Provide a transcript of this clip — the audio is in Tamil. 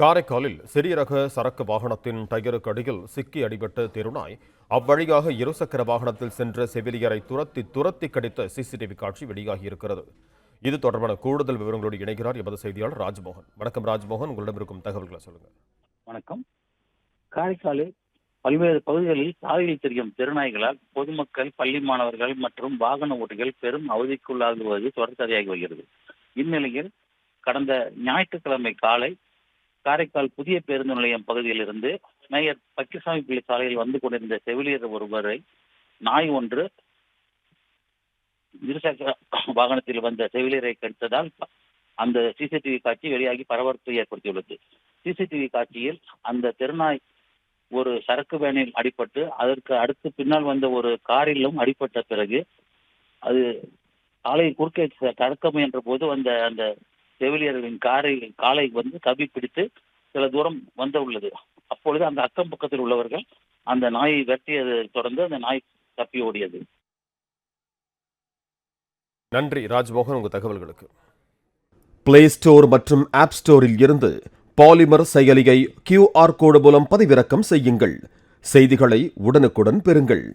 காரைக்காலில் சிறிய ரக சரக்கு வாகனத்தின் டயருக்கு அடியில் சிக்கி அடிபட்ட தெருநாய் அவ்வழியாக இருசக்கர வாகனத்தில் சென்ற செவிலியரை துரத்தி கடித்த சிசிடிவி காட்சி வெளியாகியிருக்கிறது. இது தொடர்பான கூடுதல் விவரங்களோடு இணைகிறார் எமது செய்தியாளர் ராஜ்மோகன். வணக்கம் ராஜ்மோகன், உங்களிடம் இருக்கும் தகவல்களை சொல்லுங்க. வணக்கம். காரைக்காலில் பல்வேறு பகுதிகளில் சாலையில் தெரியும் தெருநாய்களால் பொதுமக்கள், பள்ளி மாணவர்கள் மற்றும் வாகன ஓட்டிகள் பெரும் அவதிக்குள்ளாகுவது தொடர்கதையாகி வருகிறது. இந்நிலையில் கடந்த ஞாயிற்றுக்கிழமை காலை காரைக்கால் புதிய பேருந்து நிலையம் பகுதியில் இருந்து மேயர் பக்கிசாமி பிள்ளை சாலையில் வந்து கொண்டிருந்த செவிலியர் ஒருவரை நாய் ஒன்று இருசக்கர வாகனத்தில் வந்த செவிலியரை கடித்ததால் அந்த சிசிடிவி காட்சி வெளியாகி பரபரப்பை ஏற்படுத்தியுள்ளது. சிசிடிவி காட்சியில் அந்த தெருநாய் ஒரு சரக்கு வேனில் அடிபட்டு அதற்கு அடுத்து பின்னால் வந்த ஒரு காரிலும் அடிபட்ட பிறகு அது சாலையை குறுக்கே கடக்க முயன்ற போது அந்த செவிலியர்களின் காலை வந்து கவி பிடித்து சில தூரம் உள்ளது. அப்பொழுது அந்த அக்கம் பக்கத்தில் உள்ளவர்கள் அந்த நாயை வெட்டியதை தொடர்ந்து அந்த நாய் தப்பி ஓடியது. நன்றி ராஜ்மோகன், உங்க தகவல்களுக்கு. பிளே ஸ்டோர் மற்றும் ஆப் ஸ்டோரில் இருந்து பாலிமர் செயலியை QR கோடு மூலம் பதிவிறக்கம் செய்யுங்கள். செய்திகளை உடனுக்குடன் பெறுங்கள்.